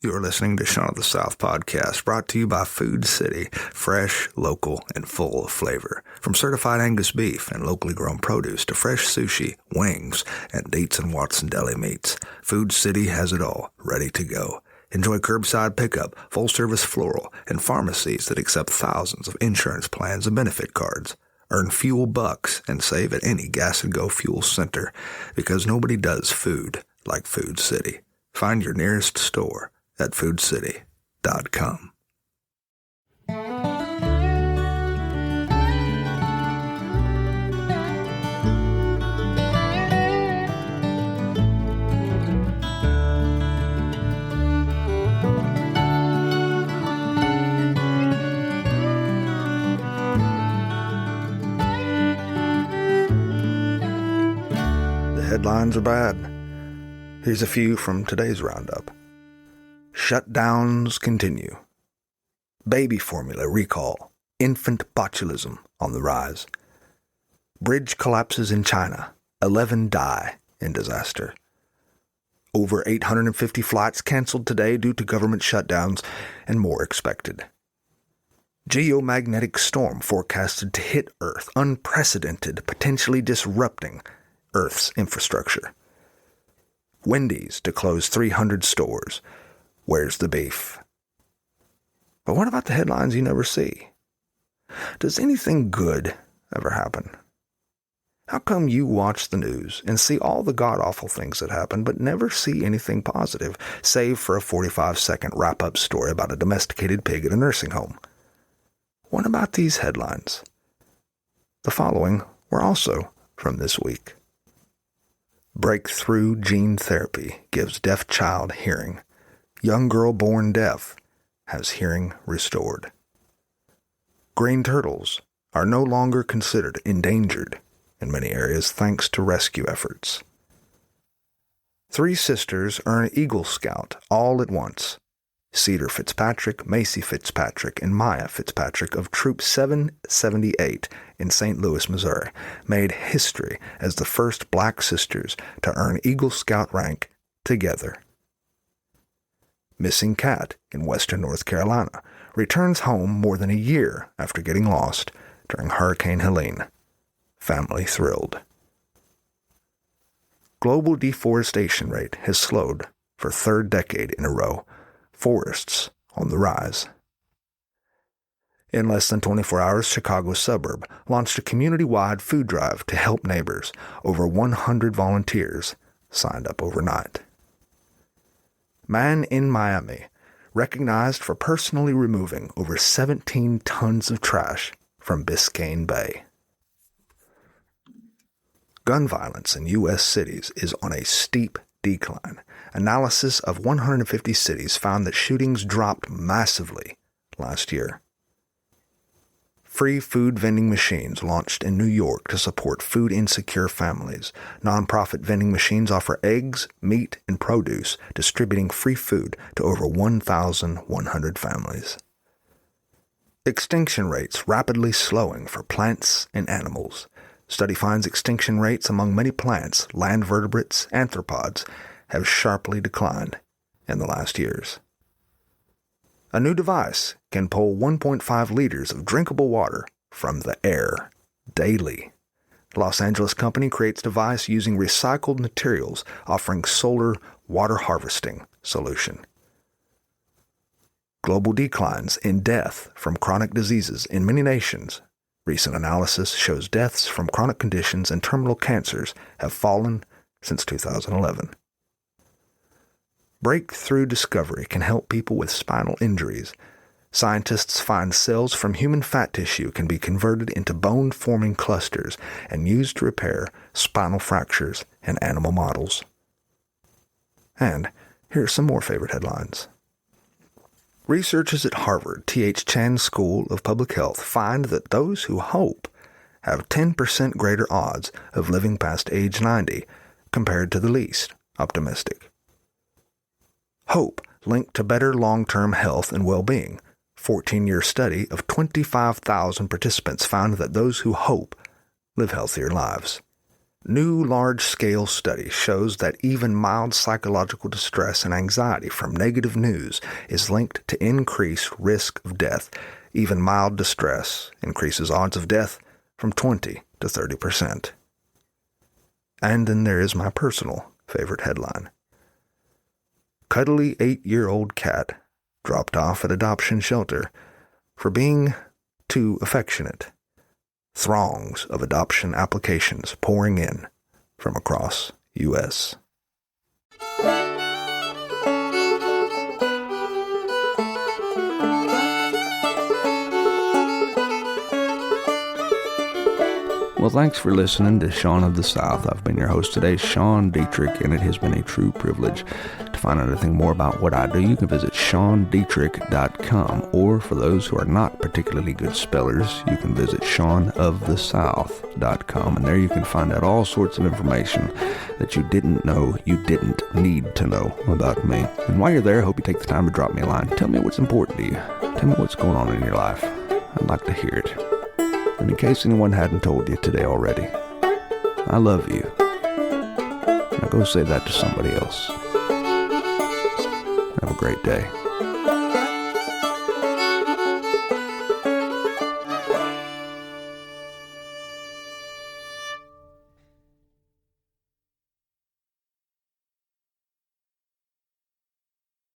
You're listening to Shaun of the South podcast, brought to you by Food City, fresh, local, and full of flavor. From certified Angus beef and locally grown produce to fresh sushi, wings, and Dietz and Watson deli meats, Food City has it all, ready to go. Enjoy curbside pickup, full-service floral, and pharmacies that accept thousands of insurance plans and benefit cards. Earn fuel bucks and save at any Gas and Go fuel center, because nobody does food like Food City. Find your nearest store at foodcity.com. The headlines are bad. Here's a few from today's roundup. Shutdowns continue. Baby formula recall. Infant botulism on the rise. Bridge collapses in China. 11 die in disaster. Over 850 flights canceled today due to government shutdowns, and more expected. Geomagnetic storm forecasted to hit Earth. Unprecedented, potentially disrupting Earth's infrastructure. Wendy's to close 300 stores. Where's the beef? But what about the headlines you never see? Does anything good ever happen? How come you watch the news and see all the god-awful things that happen, but never see anything positive, save for a 45-second wrap-up story about a domesticated pig at a nursing home? What about these headlines? The following were also from this week. Breakthrough gene therapy gives deaf child hearing. Young girl born deaf has hearing restored. Green turtles are no longer considered endangered in many areas thanks to rescue efforts. 3 sisters earn Eagle Scout all at once. Cedar Fitzpatrick, Macy Fitzpatrick, and Maya Fitzpatrick of Troop 778 in St. Louis, Missouri, made history as the first black sisters to earn Eagle Scout rank together. Missing cat in western North Carolina returns home more than a year after getting lost during Hurricane Helene. Family thrilled. Global deforestation rate has slowed for 3rd decade in a row. Forests on the rise. In less than 24 hours, Chicago's suburb launched a community-wide food drive to help neighbors. Over 100 volunteers signed up overnight. Man in Miami, recognized for personally removing over 17 tons of trash from Biscayne Bay. Gun violence in U.S. cities is on a steep decline. Analysis of 150 cities found that shootings dropped massively last year. Free food vending machines launched in New York to support food-insecure families. Nonprofit vending machines offer eggs, meat, and produce, distributing free food to over 1,100 families. Extinction rates rapidly slowing for plants and animals. Study finds extinction rates among many plants, land vertebrates, arthropods, have sharply declined in the last years. A new device can pull 1.5 liters of drinkable water from the air daily. Los Angeles company creates device using recycled materials, offering solar water harvesting solution. Global declines in death from chronic diseases in many nations. Recent analysis shows deaths from chronic conditions and terminal cancers have fallen since 2011. Breakthrough discovery can help people with spinal injuries. Scientists find cells from human fat tissue can be converted into bone-forming clusters and used to repair spinal fractures in animal models. And here are some more favorite headlines. Researchers at Harvard T.H. Chan School of Public Health find that those who hope have 10% greater odds of living past age 90 compared to the least optimistic. Hope linked to better long-term health and well-being. 14-year study of 25,000 participants found that those who hope live healthier lives. New large-scale study shows that even mild psychological distress and anxiety from negative news is linked to increased risk of death. Even mild distress increases odds of death from 20 to 30%. And then there is my personal favorite headline. Cuddly 8-year-old cat dropped off at adoption shelter for being too affectionate. Throngs of adoption applications pouring in from across U.S. Well, thanks for listening to Sean of the South. I've been your host today, Sean Dietrich, and it has been a true privilege. To find out anything more about what I do, you can visit SeanDietrich.com, or for those who are not particularly good spellers, you can visit SeanOfTheSouth.com, and there you can find out all sorts of information that you didn't know you didn't need to know about me. And while you're there, I hope you take the time to drop me a line. Tell me what's important to you. Tell me what's going on in your life. I'd like to hear it. And in case anyone hadn't told you today already, I love you. Now go say that to somebody else. Have a great day.